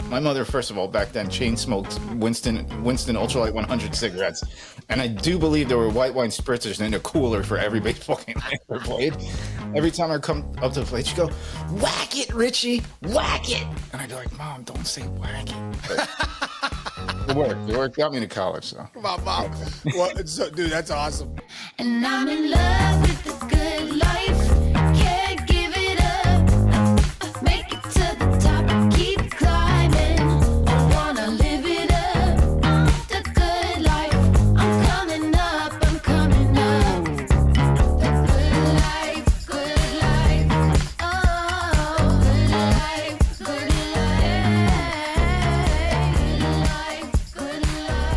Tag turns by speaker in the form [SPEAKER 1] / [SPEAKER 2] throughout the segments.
[SPEAKER 1] My mother, first of all, back then chain smoked Winston Ultralight 100 cigarettes, and I do believe there were white wine spritzers in a cooler for every baseball game I ever played. Every time I come up to the plate, she'd go, "Whack it, Richie, whack it," and I'd be like, "Mom, don't say whack it." But it worked. It worked. Got me into college, so.
[SPEAKER 2] Come on, Mom. Well, dude, that's awesome.
[SPEAKER 3] And I'm in love with the good life. Can't give it up. Make it to the top. Keep climbing. I wanna live it up. The good life. I'm coming up. I'm coming up. The good life. Good life. Oh, good life. Good life. Good life.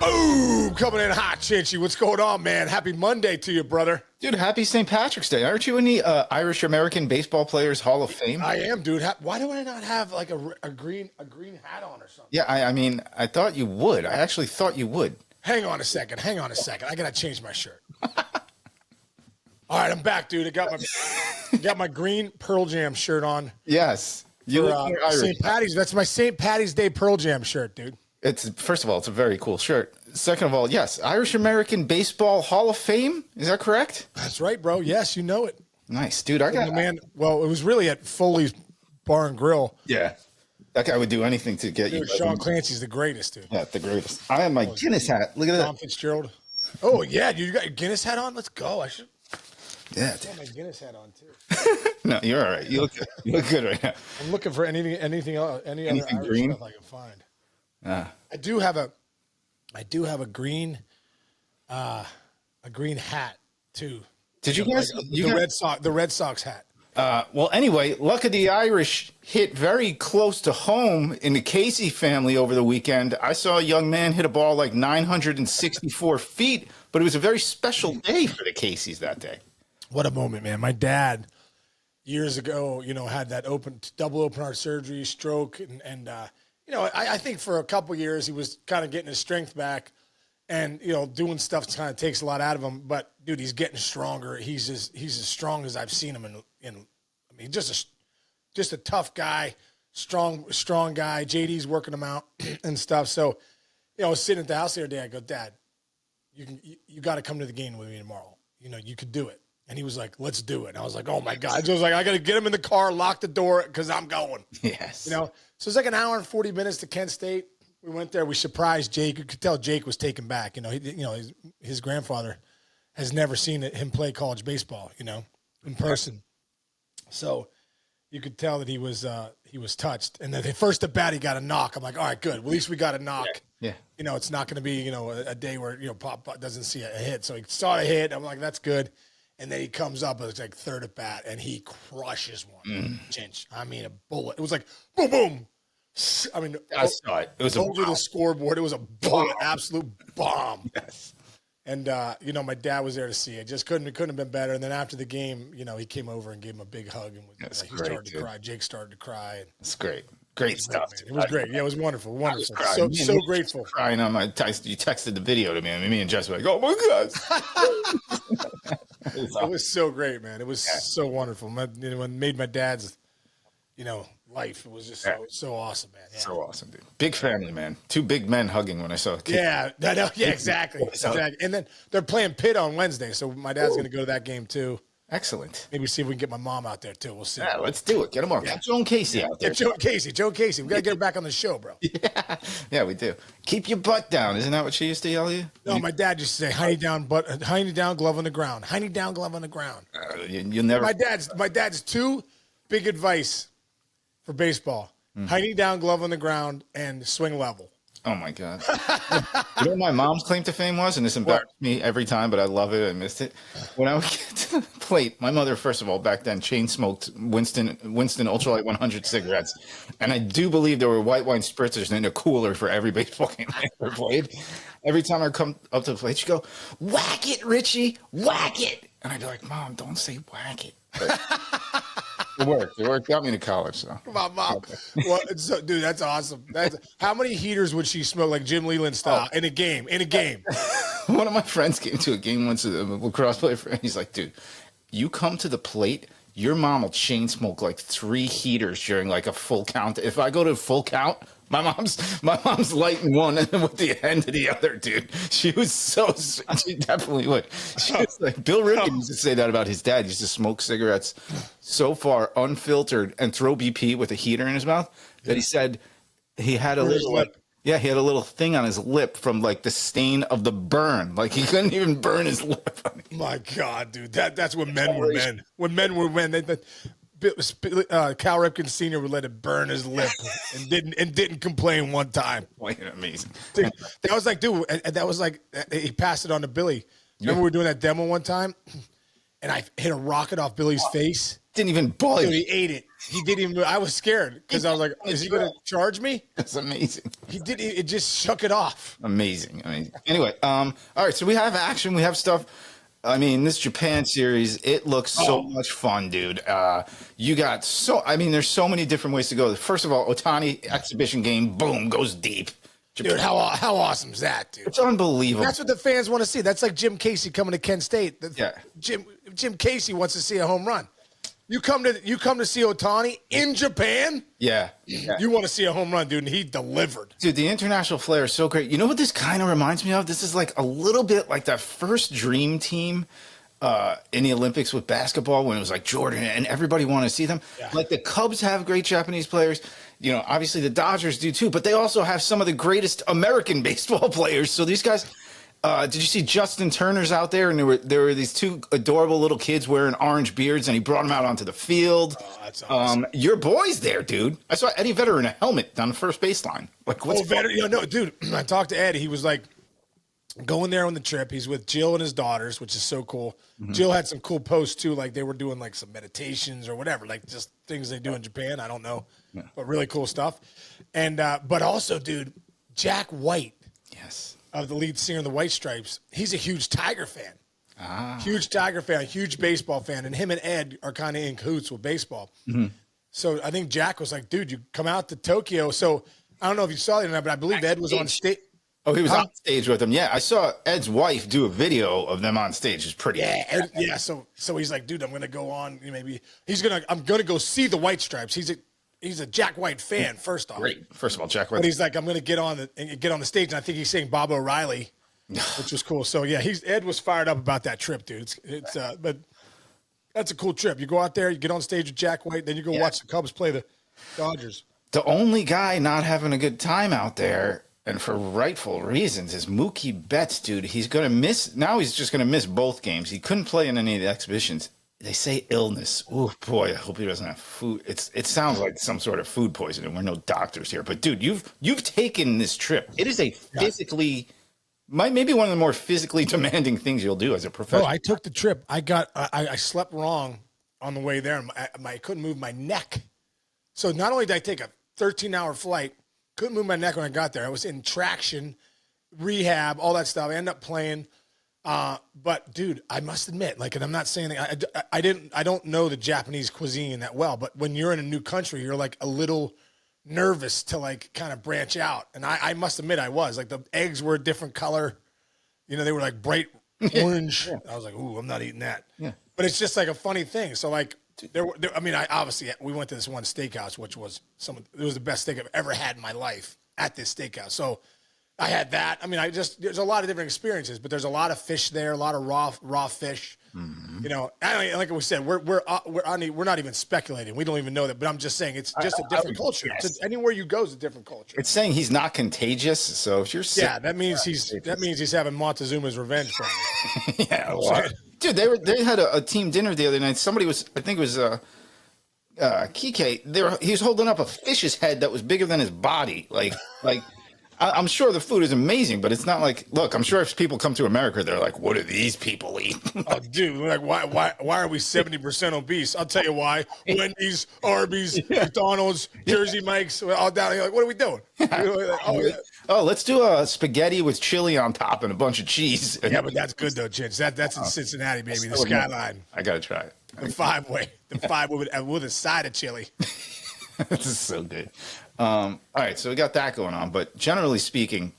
[SPEAKER 2] Boom! Coming in hot, Chinchy. What's going on, man? Happy Monday to you, brother.
[SPEAKER 1] Dude, happy St. Patrick's Day. Aren't you in the Irish American Baseball Players Hall of Fame?
[SPEAKER 2] I am, dude. Why do I not have like a green hat on or something?
[SPEAKER 1] Yeah, I mean, I thought you would. I actually thought you would.
[SPEAKER 2] Hang on a second. I gotta change my shirt. All right, I'm back, dude. I got my green Pearl Jam shirt on.
[SPEAKER 1] Yes. You look like Irish.
[SPEAKER 2] St. Patty's. That's my St. Patty's Day Pearl Jam shirt, dude.
[SPEAKER 1] First of all, it's a very cool shirt. Second of all, yes, Irish American Baseball Hall of Fame. Is that correct?
[SPEAKER 2] That's right, bro. Yes, you know it.
[SPEAKER 1] Nice, dude. I got
[SPEAKER 2] the man. Well, it was really at Foley's Bar and Grill.
[SPEAKER 1] Yeah, that guy would do anything to get
[SPEAKER 2] Dude,
[SPEAKER 1] you.
[SPEAKER 2] Sean Clancy's the greatest, dude.
[SPEAKER 1] Yeah, the greatest. I have my Guinness hat. Look at
[SPEAKER 2] Tom
[SPEAKER 1] that.
[SPEAKER 2] Fitzgerald. Oh yeah, dude, you got your Guinness hat on. Let's go. I should
[SPEAKER 1] Yeah.
[SPEAKER 2] put my Guinness hat on too.
[SPEAKER 1] No, you're all right. You look good. You look good right now.
[SPEAKER 2] I'm looking for anything else, any other Irish
[SPEAKER 1] green?
[SPEAKER 2] stuff I can find.
[SPEAKER 1] Ah.
[SPEAKER 2] I do have a green hat too.
[SPEAKER 1] Did you guys?
[SPEAKER 2] The Red Sox hat.
[SPEAKER 1] Well, anyway, luck of the Irish hit very close to home in the Casey family over the weekend. I saw a young man hit a ball like 964 feet, but it was a very special day for the Caseys that day.
[SPEAKER 2] What a moment, man. My dad, years ago, had that double open heart surgery, stroke, and I think for a couple years he was kind of getting his strength back, and doing stuff kind of takes a lot out of him. But dude, he's getting stronger. He's as strong as I've seen him I mean, just a tough guy, strong guy. JD's working him out and stuff. So, I was sitting at the house the other day. I go, Dad, you got to come to the game with me tomorrow. You could do it. And he was like, "Let's do it." And I was like, "Oh my God!" I was like, "I got to get him in the car, lock the door, because I'm going."
[SPEAKER 1] Yes.
[SPEAKER 2] So it's like an hour and 40 minutes to Kent State. We went there. We surprised Jake. You could tell Jake was taken back. His grandfather has never seen him play college baseball. In person. So you could tell that he was touched. And then the first at bat, he got a knock. I'm like, all right, good. Well, at least we got a knock.
[SPEAKER 1] Yeah.
[SPEAKER 2] It's not going to be a day where Pop doesn't see a hit. So he saw a hit. I'm like, that's good. And then he comes up, it's like third at bat, and he crushes one. Cinch. I mean, a bullet. It was like boom, boom. I mean,
[SPEAKER 1] I saw it. It was
[SPEAKER 2] over the scoreboard. It was a bullet, absolute bomb.
[SPEAKER 1] Yes.
[SPEAKER 2] And my dad was there to see it. Just couldn't have been better. And then after the game, he came over and gave him a big hug, and he started to cry. Jake started to cry. And
[SPEAKER 1] it's great. Great stuff.
[SPEAKER 2] It was great. Yeah, it was wonderful. Wonderful. So grateful.
[SPEAKER 1] Crying on my text. You texted the video to me, and me and Jess were like, "Oh my God!"
[SPEAKER 2] It was so great, man. It was so wonderful. It made my dad's, life. It was just so awesome, man. Yeah.
[SPEAKER 1] So awesome, dude. Big family, man. Two big men hugging when I saw a kid.
[SPEAKER 2] Yeah, I know. Yeah, exactly. And then they're playing Pitt on Wednesday, so my dad's going to go to that game too.
[SPEAKER 1] Excellent.
[SPEAKER 2] Maybe see if we can get my mom out there too. We'll see.
[SPEAKER 1] Yeah, let's do it. Get him on. Get Joan Casey out there.
[SPEAKER 2] Get Joe Casey. We got to get her back on the show, bro.
[SPEAKER 1] Yeah, we do. Keep your butt down. Isn't that what she used to yell at you?
[SPEAKER 2] No, my dad used to say, "Hiney down, glove on the ground. Hiney down, glove on the ground."
[SPEAKER 1] You'll never.
[SPEAKER 2] My dad's two big advice for baseball: hiney down, glove on the ground, and swing level.
[SPEAKER 1] Oh my God. You know what my mom's claim to fame was? And this embarrassed me every time, but I love it. I missed it. When I would get to the plate, my mother, first of all, back then chain smoked Winston Ultralight 100 cigarettes. And I do believe there were white wine spritzers in a cooler for every baseball game I ever played. Every time I come up to the plate, she'd go, "Whack it, Richie, whack it." And I'd be like, "Mom, don't say whack it." But it worked. It worked. Got me into college, so.
[SPEAKER 2] Come on, Mom. Okay. Well, dude, that's awesome. How many heaters would she smoke, like Jim Leland style, in a game?
[SPEAKER 1] One of my friends came to a game once, a lacrosse player, and he's like, "Dude, you come to the plate, your mom will chain smoke like 3 heaters during like a full count. If I go to full count, my mom's lighting one and then with the end of the other, dude. She definitely would. She was like, Bill Ripken used to say that about his dad. He used to smoke cigarettes so far unfiltered and throw BP with a heater in his mouth that he said he had a little
[SPEAKER 2] lip.
[SPEAKER 1] yeah, he had a little thing on his lip from like the stain of the burn. Like he couldn't even burn his lip.
[SPEAKER 2] My God, dude, that's when men were men. When men were men, Cal Ripken Sr. would let it burn his lip and didn't complain one time.
[SPEAKER 1] Boy, amazing.
[SPEAKER 2] Dude, that was like, dude, and that was like he passed it on to Billy. Remember we were doing that demo one time, and I hit a rocket off Billy's face.
[SPEAKER 1] Didn't even bother.
[SPEAKER 2] Dude, he ate it. He didn't even. I was scared because I was like, "Is he going to charge me?"
[SPEAKER 1] That's amazing.
[SPEAKER 2] He did. It just shook it off.
[SPEAKER 1] Amazing. Anyway, all right. So we have action. We have stuff. I mean, this Japan series, it looks so much fun, dude. You got there's so many different ways to go. First of all, Ohtani exhibition game, boom, goes deep. Japan.
[SPEAKER 2] Dude, how awesome is that, dude?
[SPEAKER 1] It's unbelievable.
[SPEAKER 2] That's what the fans want to see. That's like Jim Casey coming to Kent State.
[SPEAKER 1] Yeah.
[SPEAKER 2] Jim Casey wants to see a home run. You come to see Ohtani in Japan.
[SPEAKER 1] Yeah.
[SPEAKER 2] You want to see a home run, dude, and he delivered.
[SPEAKER 1] Dude, the international flair is so great. You know what this kind of reminds me of? This is like a little bit like that first dream team in the Olympics with basketball when it was like Jordan and everybody wanted to see them. Yeah. Like the Cubs have great Japanese players. You know, obviously the Dodgers do too, but they also have some of the greatest American baseball players. So these guys. Did you see Justin Turner's out there? And there were these 2 adorable little kids wearing orange beards, and he brought them out onto the field.
[SPEAKER 2] Oh, that's awesome.
[SPEAKER 1] Your boy's there, dude. I saw Eddie Vedder in a helmet down the first baseline. Like, what's
[SPEAKER 2] Vedder? No, dude. I talked to Eddie. He was like going there on the trip. He's with Jill and his daughters, which is so cool. Mm-hmm. Jill had some cool posts too, like they were doing like some meditations or whatever, like just things they do in Japan. I don't know, but really cool stuff. And but also, dude, Jack White.
[SPEAKER 1] Yes.
[SPEAKER 2] Of the lead singer of the White Stripes, he's a huge Tiger fan. Huge Tiger fan, huge baseball fan, and him and Ed are kind of in cahoots with baseball. Mm-hmm. So I think Jack was like, dude, you come out to Tokyo. So I don't know if you saw it or not, but I believe Ed was on stage.
[SPEAKER 1] Oh, he was on stage with him. Yeah, I saw Ed's wife do a video of them on stage. It's pretty.
[SPEAKER 2] Yeah. So he's like, dude, I'm gonna go on. Maybe I'm gonna go see the White Stripes. He's a Jack White fan, first off.
[SPEAKER 1] Great. First of all, Jack White.
[SPEAKER 2] But he's like, I'm going to get on the stage, and I think he's saying Bob O'Reilly, which was cool. So, yeah, Ed was fired up about that trip, dude. But that's a cool trip. You go out there, you get on stage with Jack White, then you go watch the Cubs play the Dodgers.
[SPEAKER 1] The only guy not having a good time out there, and for rightful reasons, is Mookie Betts, dude. He's going to miss – now he's just going to miss both games. He couldn't play in any of the exhibitions. They say illness. Oh boy, I hope he doesn't have food. It sounds like some sort of food poisoning. We're no doctors here, but dude, you've taken this trip. It is a physically, maybe one of the more physically demanding things you'll do as a professional.
[SPEAKER 2] Oh, I took the trip. I slept wrong on the way there, and I couldn't move my neck. So not only did I take a 13-hour flight, couldn't move my neck when I got there. I was in traction, rehab, all that stuff. I ended up playing. But dude, I must admit, like, and I'm not saying that I don't know the Japanese cuisine that well, but when you're in a new country, you're like a little nervous to like kind of branch out. And I must admit I was like, the eggs were a different color, they were like bright orange. Yeah. I was like, ooh, I'm not eating that. Yeah. But it's just like a funny thing. So like we went to this one steakhouse, which was it was the best steak I've ever had in my life at this steakhouse. So I had that. I mean, there's a lot of different experiences, but there's a lot of fish there, a lot of raw fish. Mm-hmm. Like we said, we're not even speculating. We don't even know that, but I'm just saying it's just a different culture. Yes. Anywhere you go is a different culture.
[SPEAKER 1] It's saying he's not contagious, so if you're sick,
[SPEAKER 2] that means he's having Montezuma's revenge for him.
[SPEAKER 1] Yeah, dude, they had a team dinner the other night. Somebody was, I think it was Kike. He was holding up a fish's head that was bigger than his body, like. I'm sure the food is amazing, but it's not like, look, I'm sure if people come to America, they're like, what do these people eat?
[SPEAKER 2] Oh, dude, like, why are we 70% obese? I'll tell you why. Wendy's, Arby's, McDonald's, Jersey Mike's, all down. You're like, what are we doing?
[SPEAKER 1] Let's do a spaghetti with chili on top and a bunch of cheese.
[SPEAKER 2] Yeah, but that's good, though, Chins. That's in Cincinnati, baby, the Skyline.
[SPEAKER 1] I got to try it.
[SPEAKER 2] The five-way. The five-way with a side of chili.
[SPEAKER 1] This is so good. All right, so we got that going on, but generally speaking,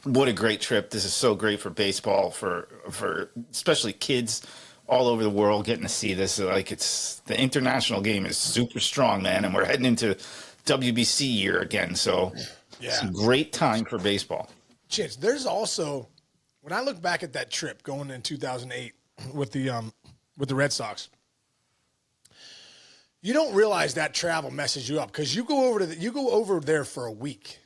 [SPEAKER 1] what a great trip. This is so great for baseball, for especially kids all over the world getting to see this. Like, it's the international game is super strong, man, and we're heading into WBC year again. So it's a great time for baseball.
[SPEAKER 2] Chance, there's also, when I look back at that trip going in 2008 with the Red Sox, you don't realize that travel messes you up because you go over there for a week.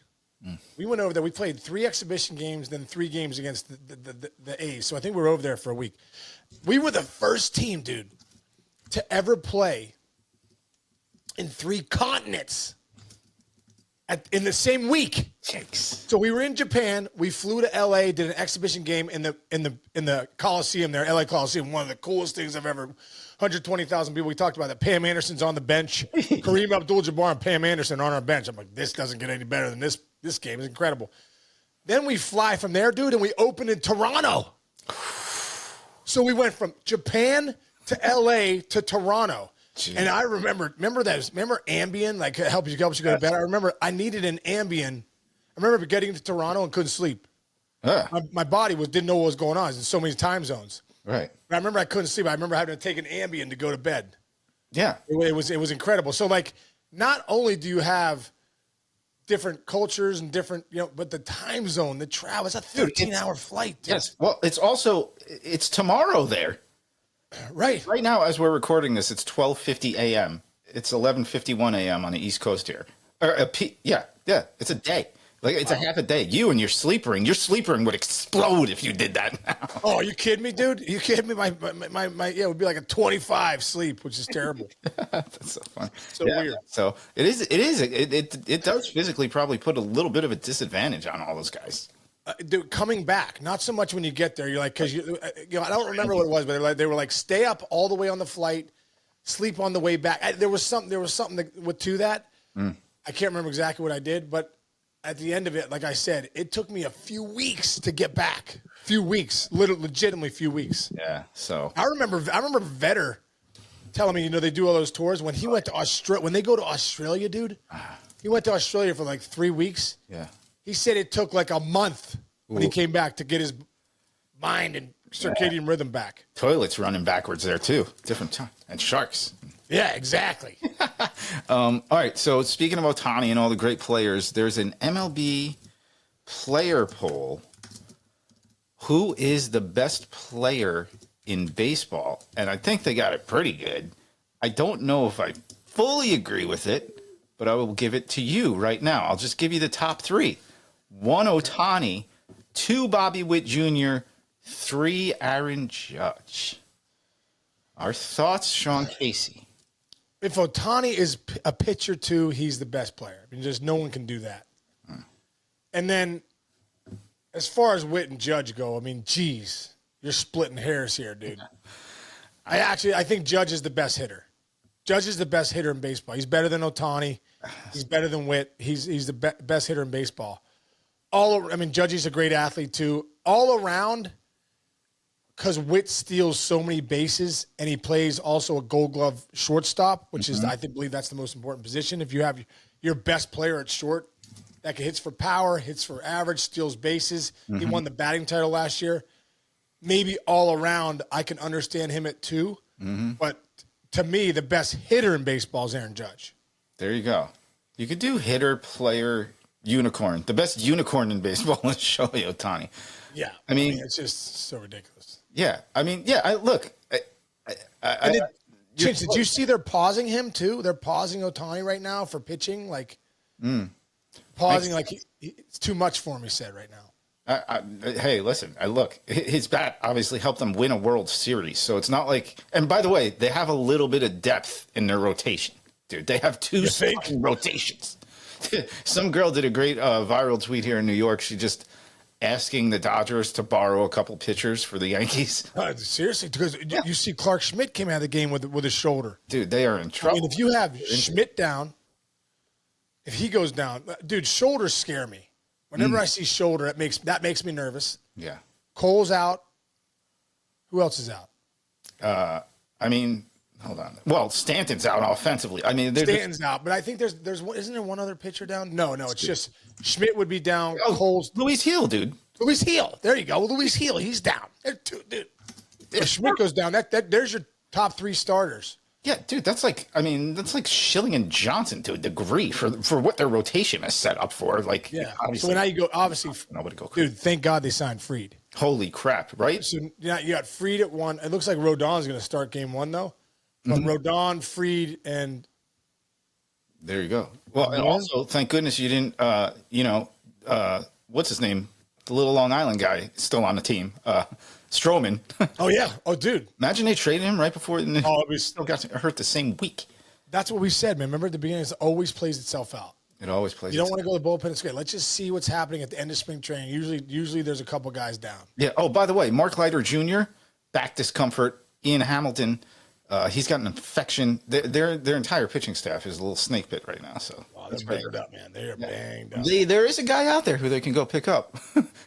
[SPEAKER 2] We went over there. We played 3 exhibition games, then 3 games against the A's. So I think we were over there for a week. We were the first team, dude, to ever play in 3 continents in the same week.
[SPEAKER 1] Yikes.
[SPEAKER 2] So we were in Japan. We flew to LA, did an exhibition game in the Coliseum there, LA Coliseum. One of the coolest things I've ever. 120,000 people. We talked about that. Pam Anderson's on the bench. Kareem Abdul-Jabbar and Pam Anderson on our bench. I'm like, this doesn't get any better than this. This game is incredible. Then we fly from there, dude, and we open in Toronto. So we went from Japan to LA to Toronto. Jeez. And I remember Ambien, like it helps you go to bed. I remember I needed an Ambien. I remember getting to Toronto and couldn't sleep. My body didn't know what was going on. There's so many time zones.
[SPEAKER 1] Right.
[SPEAKER 2] I remember I couldn't sleep. I remember having to take an Ambien to go to bed.
[SPEAKER 1] Yeah.
[SPEAKER 2] It was incredible. So, like, not only do you have different cultures and different, but the time zone, the travel, it's a 13-hour flight. Dude.
[SPEAKER 1] Yes. Well, it's tomorrow there.
[SPEAKER 2] Right.
[SPEAKER 1] Right now, as we're recording this, it's 12:50 a.m. It's 11:51 a.m. on the East Coast here. Yeah. It's a day. Like, it's a half a day. You and your sleep ring would explode if you did that now.
[SPEAKER 2] Oh, are you kidding me, dude? Are you kidding me? My it would be like a 25 sleep, which is terrible.
[SPEAKER 1] That's so funny.
[SPEAKER 2] So weird.
[SPEAKER 1] So it does physically probably put a little bit of a disadvantage on all those guys.
[SPEAKER 2] Dude, coming back, not so much when you get there. You're like, because I don't remember what it was, but they were like, stay up all the way on the flight, sleep on the way back. There was something to that. I can't remember exactly what I did, but at the end of it, like I said, it took me a few weeks to get back. Few weeks, legitimately few weeks.
[SPEAKER 1] Yeah. So
[SPEAKER 2] I remember Vetter telling me, they do all those tours when he went to Australia. When they go to Australia, dude, he went to Australia for like 3 weeks.
[SPEAKER 1] Yeah.
[SPEAKER 2] He said it took like a month when he came back to get his mind and circadian rhythm back.
[SPEAKER 1] Toilets running backwards there too. Different time. And sharks.
[SPEAKER 2] Yeah, exactly.
[SPEAKER 1] All right. So speaking of Ohtani and all the great players, there's an MLB player poll. Who is the best player in baseball? And I think they got it pretty good. I don't know if I fully agree with it, but I will give it to you right now. I'll just give you the top 3. 1 Ohtani, 2 Bobby Witt Jr., 3 Aaron Judge. Our thoughts, Sean Casey.
[SPEAKER 2] If Ohtani is a pitcher too, he's the best player. I mean, just no one can do that. And then, as far as Witt and Judge go, I mean, geez, you're splitting hairs here, dude. I think Judge is the best hitter. Judge is the best hitter in baseball. He's better than Ohtani. He's better than Witt. He's the best hitter in baseball. Judge is a great athlete too. All around, because Witt steals so many bases and he plays also a Gold Glove shortstop, which is I believe that's the most important position. If you have your best player at short that hits for power, hits for average, steals bases, he won the batting title last year. Maybe all around, I can understand him at 2, but to me, the best hitter in baseball is Aaron Judge.
[SPEAKER 1] There you go. You could do hitter, player, unicorn. The best unicorn in baseball is Shohei Ohtani.
[SPEAKER 2] Yeah.
[SPEAKER 1] I mean,
[SPEAKER 2] it's just so ridiculous.
[SPEAKER 1] Yeah. I mean, yeah,
[SPEAKER 2] Did you see they're pausing him too? They're pausing Ohtani right now for pitching. Like, pausing, like it's too much for him, he said right now.
[SPEAKER 1] Hey, listen, his bat obviously helped them win a World Series. So it's not like, and by the way, they have a little bit of depth in their rotation. Dude, they have 2 fucking rotations. Some girl did a great viral tweet here in New York. She just asking the Dodgers to borrow a couple pitchers for the Yankees.
[SPEAKER 2] Seriously, because you see Clark Schmidt came out of the game with his shoulder.
[SPEAKER 1] Dude, they are in trouble.
[SPEAKER 2] I mean, if you have Schmidt down, if he goes down, dude, shoulders scare me. Whenever I see shoulder, that makes me nervous.
[SPEAKER 1] Yeah.
[SPEAKER 2] Cole's out. Who else is out?
[SPEAKER 1] Hold on. Well, Stanton's out offensively. I mean,
[SPEAKER 2] Stanton's out, but I think there's isn't there one other pitcher down? No, it's just Schmidt would be down. Cole's
[SPEAKER 1] Luis Heel, dude.
[SPEAKER 2] Luis Heel. There you go. Luis Heel. He's down. Dude. If Schmidt goes down, there's your top 3 starters.
[SPEAKER 1] Yeah, dude, that's like Schilling and Johnson to a degree for what their rotation is set up for. Like,
[SPEAKER 2] Yeah.
[SPEAKER 1] obviously,
[SPEAKER 2] So now you go, obviously,
[SPEAKER 1] nobody go crazy.
[SPEAKER 2] dude, thank God they signed Fried.
[SPEAKER 1] Holy crap, right?
[SPEAKER 2] So yeah, you got Fried at 1. It looks like Rodon's going to start game 1, though. From Rodon, Fried, and
[SPEAKER 1] There you go. Well, and also, thank goodness you didn't, what's his name? The little Long Island guy still on the team. Stroman.
[SPEAKER 2] oh, yeah. Oh, dude.
[SPEAKER 1] Imagine they traded him right before and
[SPEAKER 2] Oh, it was-
[SPEAKER 1] still got hurt the same week.
[SPEAKER 2] That's what we said, man. Remember at the beginning, it always plays itself out.
[SPEAKER 1] It always plays.
[SPEAKER 2] You don't want to go to the bullpen. It's great. Let's just see what's happening at the end of spring training. Usually there's a couple guys down.
[SPEAKER 1] Yeah. Oh, by the way, Mark Leiter Jr., back discomfort. Ian Hamilton, he's got an infection. Their entire pitching staff is a little snake bit right now. So
[SPEAKER 2] They're banged up, man. They're banged up.
[SPEAKER 1] there is a guy out there who they can go pick up.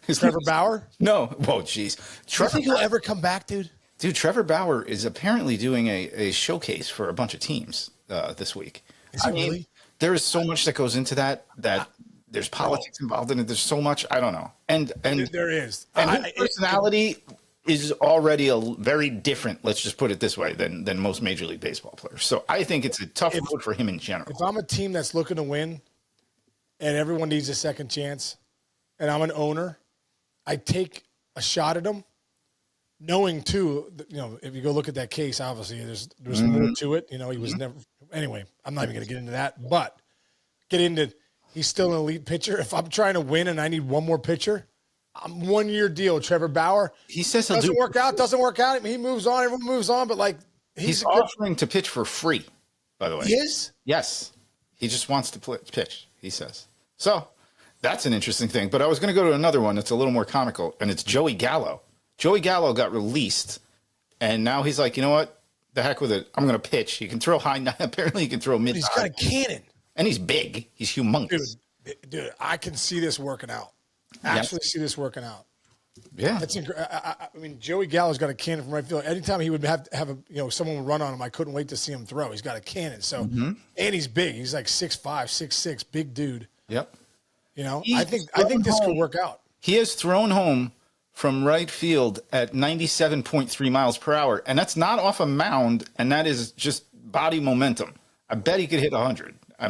[SPEAKER 1] His
[SPEAKER 2] Trevor
[SPEAKER 1] name is-
[SPEAKER 2] Bauer?
[SPEAKER 1] No. Whoa, jeez.
[SPEAKER 2] Do you
[SPEAKER 1] Trevor
[SPEAKER 2] think he'll ever come back, dude?
[SPEAKER 1] Dude, Trevor Bauer is apparently doing a showcase for a bunch of teams this week.
[SPEAKER 2] Is he really?
[SPEAKER 1] There is so much that goes into that there's politics involved in it. There's so much I don't know. And
[SPEAKER 2] There is.
[SPEAKER 1] and his personality is already a very different. Let's just put it this way than most Major League Baseball players. So I think it's a tough road for him in general.
[SPEAKER 2] If I'm a team that's looking to win and everyone needs a second chance and I'm an owner, I take a shot at him, knowing too, that, if you go look at that case, obviously there's more to it. He was never. Anyway, I'm not even going to get into that. But he's still an elite pitcher. If I'm trying to win and I need one more pitcher, I'm 1 year deal. Trevor Bauer.
[SPEAKER 1] He says he'll
[SPEAKER 2] Doesn't work out. Doesn't work out. I mean, he moves on. Everyone moves on. But like
[SPEAKER 1] He's offering to pitch for free. By the way,
[SPEAKER 2] he is.
[SPEAKER 1] Yes, he just wants to pitch. He says so. That's an interesting thing. But I was going to go to another one that's a little more comical, and it's Joey Gallo. Joey Gallo got released, and now he's like, you know what? The heck with it. I'm going to pitch. He can throw high. Apparently, he can throw mid.
[SPEAKER 2] He's got a cannon,
[SPEAKER 1] and he's big. He's humongous.
[SPEAKER 2] dude. I can see this working out. Actually, see this working out.
[SPEAKER 1] Yeah,
[SPEAKER 2] That's I mean, Joey Gallo's got a cannon from right field. Anytime he would have someone would run on him, I couldn't wait to see him throw. He's got a cannon. So, and he's big. He's like 6'5", 6'6", big dude.
[SPEAKER 1] Yep.
[SPEAKER 2] I think this could work out.
[SPEAKER 1] He has thrown home from right field at 97.3 miles per hour, and that's not off a mound, and that is just body momentum. I bet he could hit 100.
[SPEAKER 2] I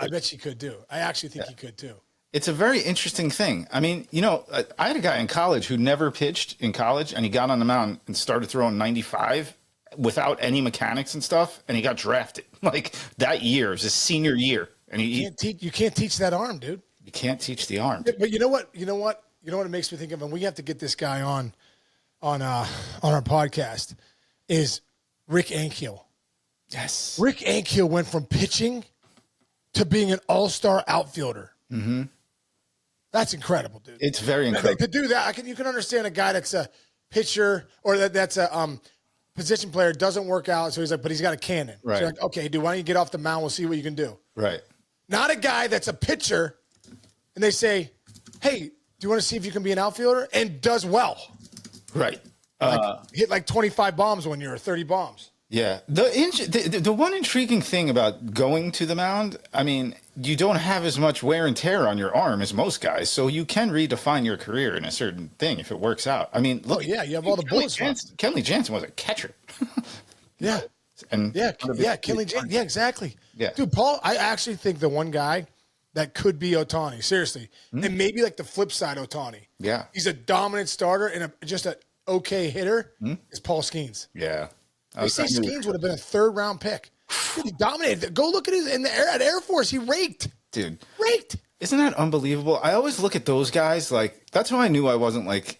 [SPEAKER 2] bet he could too. I actually think he could too.
[SPEAKER 1] It's a very interesting thing. I mean, I had a guy in college who never pitched in college, and he got on the mound and started throwing 95 without any mechanics and stuff, and he got drafted. Like that year, it was his senior year, and
[SPEAKER 2] You can't teach that arm, dude.
[SPEAKER 1] you can't teach the arm.
[SPEAKER 2] But you know what? You know what it makes me think of, and we have to get this guy on our podcast, is Rick Ankiel.
[SPEAKER 1] Yes.
[SPEAKER 2] Rick Ankiel went from pitching to being an all-star outfielder. Mm-hmm. That's incredible, dude.
[SPEAKER 1] It's very incredible.
[SPEAKER 2] To do that, you can understand a guy that's a pitcher or that's a position player doesn't work out, so he's like, but he's got a cannon.
[SPEAKER 1] Right.
[SPEAKER 2] So you're like, okay, dude, why don't you get off the mound? We'll see what you can do.
[SPEAKER 1] Right.
[SPEAKER 2] Not a guy that's a pitcher, and they say, hey, do you want to see if you can be an outfielder? And does well.
[SPEAKER 1] Right.
[SPEAKER 2] Hit like 25 bombs 1 year or 30 bombs.
[SPEAKER 1] Yeah. The one intriguing thing about going to the mound, I mean, you don't have as much wear and tear on your arm as most guys, so you can redefine your career in a certain thing if it works out. I mean, look.
[SPEAKER 2] Oh, yeah, you have all the bullets.
[SPEAKER 1] Kenley Jansen was a catcher.
[SPEAKER 2] Yeah.
[SPEAKER 1] And
[SPEAKER 2] Kenley Jansen. Yeah, exactly.
[SPEAKER 1] Yeah.
[SPEAKER 2] Dude, Paul, I actually think the one guy that could be Ohtani, seriously, and maybe like the flip side Ohtani.
[SPEAKER 1] Yeah.
[SPEAKER 2] He's a dominant starter and just an okay hitter is Paul Skeens.
[SPEAKER 1] Yeah.
[SPEAKER 2] They say Skeens would have been a third-round pick. Dude, he dominated. Go look at his at Air Force. He raked.
[SPEAKER 1] Dude.
[SPEAKER 2] Raked.
[SPEAKER 1] Isn't that unbelievable? I always look at those guys like that's how I knew I wasn't like,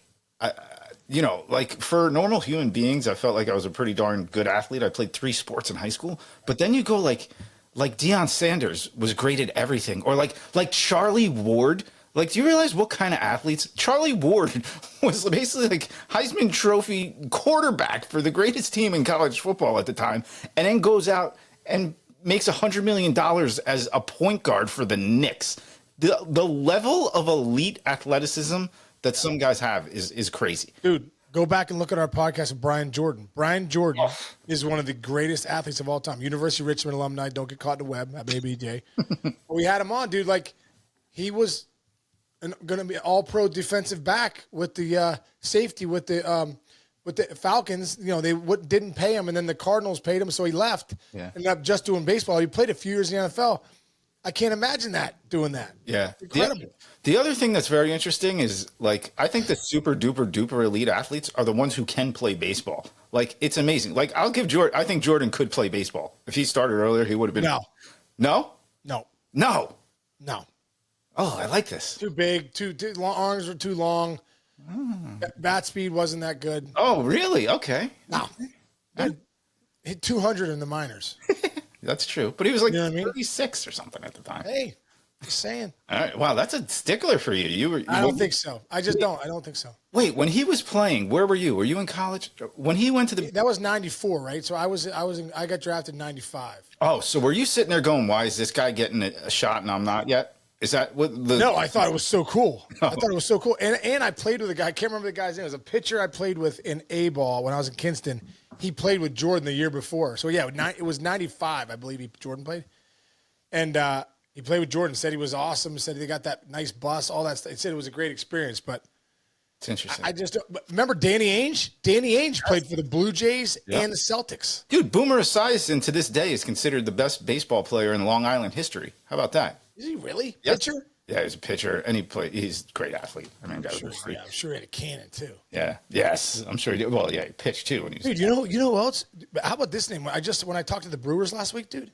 [SPEAKER 1] like for normal human beings, I felt like I was a pretty darn good athlete. I played 3 sports in high school, but then you go like Deion Sanders was great at everything, or like Charlie Ward. Like, do you realize what kind of athletes? Charlie Ward was basically like Heisman Trophy quarterback for the greatest team in college football at the time, and then goes out and makes $100 million as a point guard for the Knicks. The level of elite athleticism that some guys have is crazy.
[SPEAKER 2] Dude, go back and look at our podcast with Brian Jordan. Brian Jordan is one of the greatest athletes of all time. University of Richmond alumni. Don't get caught in the web. ABJ. We had him on, dude. Like, he was going to be all-pro defensive back with the safety with the with the Falcons, they didn't pay him, and then the Cardinals paid him, so he left.
[SPEAKER 1] Yeah.
[SPEAKER 2] Ended up just doing baseball. He played a few years in the NFL. I can't imagine doing that.
[SPEAKER 1] Yeah.
[SPEAKER 2] Incredible.
[SPEAKER 1] The other thing that's very interesting is, like, I think the super duper duper elite athletes are the ones who can play baseball. Like, it's amazing. Like, I'll give Jordan, I think Jordan could play baseball. If he started earlier, he would have been.
[SPEAKER 2] No.
[SPEAKER 1] No?
[SPEAKER 2] No.
[SPEAKER 1] No.
[SPEAKER 2] No.
[SPEAKER 1] Oh, I like this.
[SPEAKER 2] Too big. Too long, arms were too long. Bat speed wasn't that good.
[SPEAKER 1] Oh, really? Okay.
[SPEAKER 2] No. I hit 200 in the minors.
[SPEAKER 1] That's true. But he was like
[SPEAKER 2] You know what I mean?
[SPEAKER 1] 36 or something at the time.
[SPEAKER 2] Hey, just saying.
[SPEAKER 1] All right. Wow, that's a stickler for you.
[SPEAKER 2] I don't think so. I don't think so.
[SPEAKER 1] Wait, when he was playing, where were you? Were you in college? When he went to the
[SPEAKER 2] That was 94, right? So I got drafted in 95.
[SPEAKER 1] Oh, so were you sitting there going, why is this guy getting a shot and I'm not yet? Is that what the
[SPEAKER 2] No, I thought it was so cool. I thought it was so cool. And I played with a guy, I can't remember the guy's name. It was a pitcher I played with in A-ball when I was in Kinston. He played with Jordan the year before. So, yeah, it was 95, I believe, Jordan played. And he played with Jordan, said he was awesome, said they got that nice bus, all that stuff. He said it was a great experience. But
[SPEAKER 1] It's interesting.
[SPEAKER 2] I just – remember Danny Ainge? Danny Ainge played for the Blue Jays
[SPEAKER 1] Yeah.
[SPEAKER 2] and the Celtics.
[SPEAKER 1] Dude, Boomer Esiason to this day is considered the best baseball player in Long Island history. How about that?
[SPEAKER 2] Is he really?
[SPEAKER 1] Yep.
[SPEAKER 2] Pitcher?
[SPEAKER 1] Yeah, he's a pitcher, and he's a great athlete. I mean,
[SPEAKER 2] I'm sure he had a cannon, too.
[SPEAKER 1] yeah, yes, I'm sure he did. Well, yeah, he pitched too when he was.
[SPEAKER 2] Dude, you know who else? How about this name? When I talked to the Brewers last week, dude.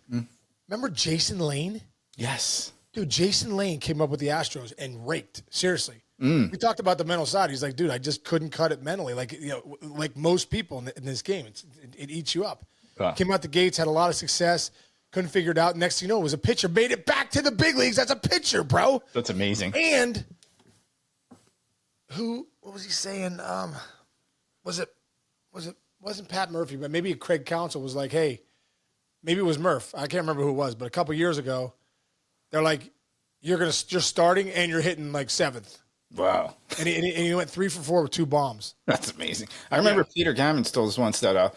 [SPEAKER 2] Remember Jason Lane?
[SPEAKER 1] Yes.
[SPEAKER 2] Dude, Jason Lane came up with the Astros and raked. Seriously. We talked about the mental side. He's like, dude, I just couldn't cut it mentally. Like, like most people in this game, it eats you up.
[SPEAKER 1] Wow.
[SPEAKER 2] Came out the gates, had a lot of success, couldn't figure it out. Next thing you know, was a pitcher, made it back to the big leagues. That's a pitcher, bro.
[SPEAKER 1] That's amazing.
[SPEAKER 2] And what was he saying? Wasn't Pat Murphy, but maybe Craig Counsell was like, hey, maybe it was Murph. I can't remember who it was, but a couple years ago, they're like, you're starting and you're hitting like seventh.
[SPEAKER 1] Wow.
[SPEAKER 2] And he went 3 for 4 with 2 bombs.
[SPEAKER 1] That's amazing. I remember Peter Gammon told us once that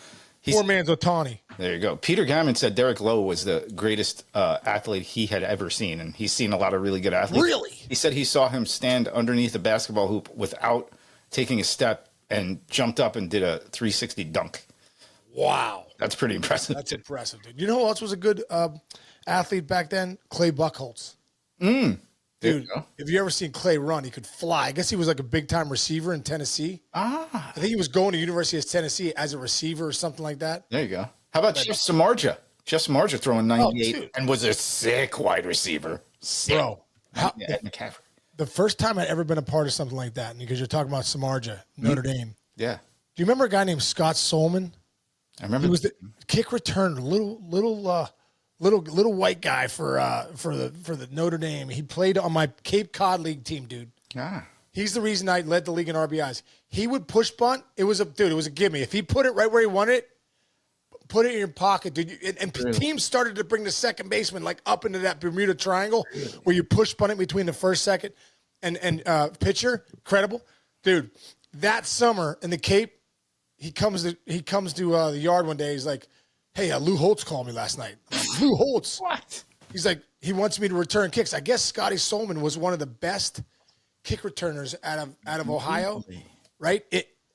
[SPEAKER 2] Poor man's Ohtani.
[SPEAKER 1] there you go. Peter Gammon said Derek Lowe was the greatest athlete he had ever seen, and he's seen a lot of really good athletes.
[SPEAKER 2] Really?
[SPEAKER 1] He said he saw him stand underneath a basketball hoop without taking a step and jumped up and did a 360 dunk.
[SPEAKER 2] Wow.
[SPEAKER 1] That's pretty impressive.
[SPEAKER 2] That's impressive, dude. You know who else was a good athlete back then? Clay Buchholz.
[SPEAKER 1] There you
[SPEAKER 2] Dude,
[SPEAKER 1] go.
[SPEAKER 2] have you ever seen Clay run? He could fly. I guess he was like a big-time receiver in Tennessee. I think he was going to University of Tennessee as a receiver or something like that.
[SPEAKER 1] There you go. How about Jeff Samardzija? Jeff Samardzija throwing 98
[SPEAKER 2] dude.
[SPEAKER 1] and was a sick wide receiver. Sick.
[SPEAKER 2] Bro,
[SPEAKER 1] Ed McCaffrey.
[SPEAKER 2] the first time I'd ever been a part of something like that, and because you're talking about Samardzija, Notre Dame.
[SPEAKER 1] Yeah.
[SPEAKER 2] Do you remember a guy named Scott Solman?
[SPEAKER 1] I remember.
[SPEAKER 2] He was the kick return, little white guy for the Notre Dame. He played on my Cape Cod League team, dude. He's the reason I led the league in RBIs. He would push bunt. It was a gimme. If he put it right where he wanted it, put it in your pocket, dude. And teams started to bring the second baseman like up into that Bermuda Triangle where you push bunt it between the first, second, and pitcher. Incredible, dude. That summer in the Cape, he comes to the yard one day. He's like, hey, Lou Holtz called me last night. I'm like, Lou Holtz?
[SPEAKER 1] What?
[SPEAKER 2] He's like, he wants me to return kicks. I guess Scotty Solman was one of the best kick returners out of Ohio, right?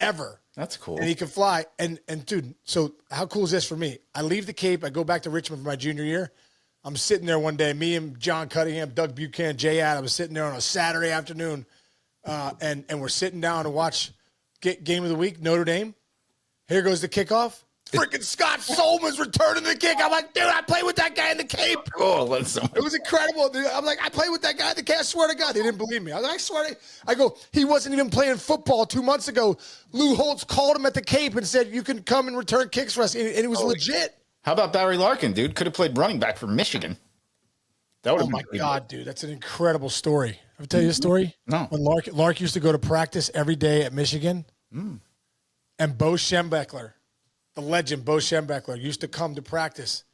[SPEAKER 2] Ever.
[SPEAKER 1] That's cool.
[SPEAKER 2] And he could fly. And dude, so how cool is this for me? I leave the Cape. I go back to Richmond for my junior year. I'm sitting there one day, me and John Cunningham, Doug Buchanan, Jay Adams, sitting there on a Saturday afternoon, and we're sitting down to watch game of the week, Notre Dame. Here goes the kickoff. Freaking Scott Solman's returning the kick. I'm like, dude, I played with that guy in the Cape.
[SPEAKER 1] Oh, that's so
[SPEAKER 2] It was incredible, dude. I'm like, I played with that guy in the Cape. I swear to God, they didn't believe me. I was like, I swear to I go, he wasn't even playing football 2 months ago. Lou Holtz called him at the Cape and said, you can come and return kicks for us. And it was legit.
[SPEAKER 1] How about Barry Larkin, dude? Could have played running back for Michigan. That would
[SPEAKER 2] Oh
[SPEAKER 1] have
[SPEAKER 2] my
[SPEAKER 1] been
[SPEAKER 2] God, dude. That's an incredible story. Ever tell you a story?
[SPEAKER 1] No.
[SPEAKER 2] When Lark used to go to practice every day at Michigan, and Bo Schembechler, the legend Bo Schembechler, used to come to practice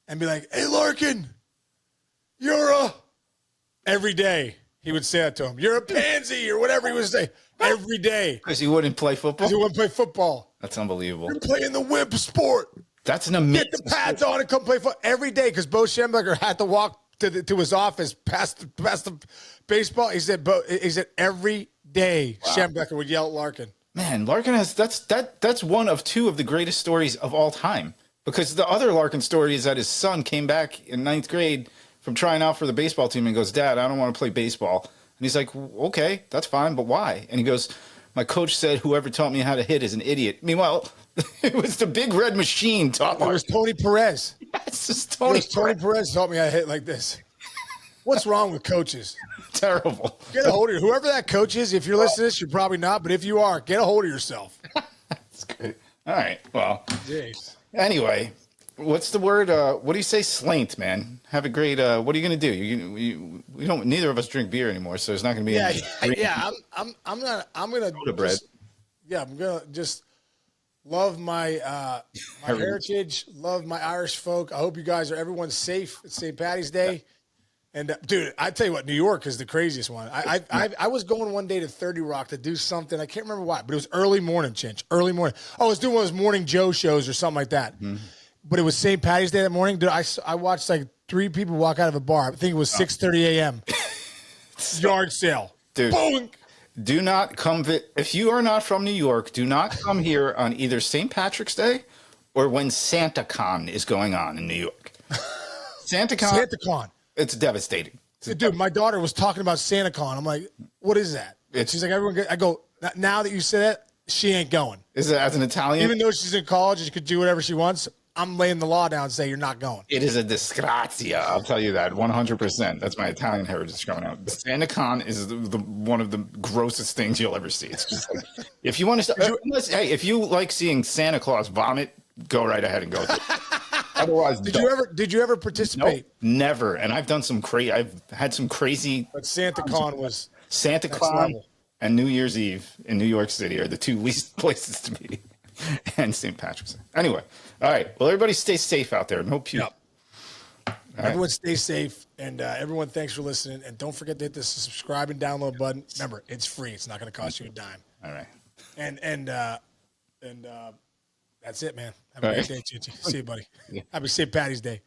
[SPEAKER 2] and be like, hey, Larkin, you're a... Every day he would say that to him. You're a pansy or whatever he would say. Every day.
[SPEAKER 1] Because he wouldn't play football?
[SPEAKER 2] He wouldn't play football.
[SPEAKER 1] That's unbelievable.
[SPEAKER 2] You're playing the wimp sport.
[SPEAKER 1] That's an amazing...
[SPEAKER 2] Get the pads on and come play football every day because Bo Schembechler had to walk to his office past the baseball. He said every day Schembechler would yell at Larkin.
[SPEAKER 1] Man, Larkin has that's one of two of the greatest stories of all time. Because the other Larkin story is that his son came back in ninth grade from trying out for the baseball team and goes, "Dad, I don't want to play baseball." And he's like, "Okay, that's fine, but why?" And he goes, "My coach said whoever taught me how to hit is an idiot." Meanwhile, it was the Big Red Machine taught
[SPEAKER 2] It was Tony Perez.
[SPEAKER 1] Yes, it's
[SPEAKER 2] Tony Perez taught me how to hit like this. What's wrong with coaches?
[SPEAKER 1] Terrible.
[SPEAKER 2] Get a hold of you. Whoever that coach is, if you're listening to this, you're probably not. But if you are, get a hold of yourself.
[SPEAKER 1] That's good. All right. Well,
[SPEAKER 2] Jeez.
[SPEAKER 1] anyway, what's the word? What do you say? Slaint, man. Have a great. What are you gonna do? We don't. Neither of us drink beer anymore, so there's not gonna be.
[SPEAKER 2] Yeah. I'm gonna.
[SPEAKER 1] bread.
[SPEAKER 2] I'm gonna just love my my heritage. Love my Irish folk. I hope you guys are everyone's safe. It's St. Patty's Day. And dude, I tell you what, New York is the craziest one. I was going one day to 30 Rock to do something. I can't remember why, but it was early morning, Chinch. Early morning. I was doing one of those Morning Joe shows or something like that. Mm-hmm. But it was St. Patty's Day that morning. Dude, I watched like 3 people walk out of a bar. I think it was 6:30 a.m. Yard sale.
[SPEAKER 1] Dude,
[SPEAKER 2] boom.
[SPEAKER 1] Do not come. If you are not from New York, do not come here on either St. Patrick's Day or when SantaCon is going on in New York. SantaCon. It's devastating.
[SPEAKER 2] Dude, my daughter was talking about SantaCon. I'm like, what is that? She's like, I go, now that you said that, she ain't going.
[SPEAKER 1] Is it as an Italian?
[SPEAKER 2] Even though she's in college and she could do whatever she wants, I'm laying the law down and say you're not going.
[SPEAKER 1] It is a disgrazia. I'll tell you that 100%. That's my Italian heritage coming out. SantaCon is one of the grossest things you'll ever see. It's just like, if you want to, hey, if you like seeing Santa Claus vomit, go right ahead and go. Otherwise,
[SPEAKER 2] did you ever participate?
[SPEAKER 1] Nope, never. And I've done some crazy. I've had some crazy.
[SPEAKER 2] But SantaCon was
[SPEAKER 1] SantaCon and New Year's Eve in New York City are the 2 least places to be, and St. Patrick's Day. Anyway, all right. Well, everybody stay safe out there. No puke.
[SPEAKER 2] Yep. Everyone stay safe, and everyone, thanks for listening. And don't forget to hit the subscribe and download button. Remember, it's free. It's not going to cost you a dime.
[SPEAKER 1] All right.
[SPEAKER 2] And that's it, man. Have a great day, Chichi. See you, buddy. Happy St. Patty's Day.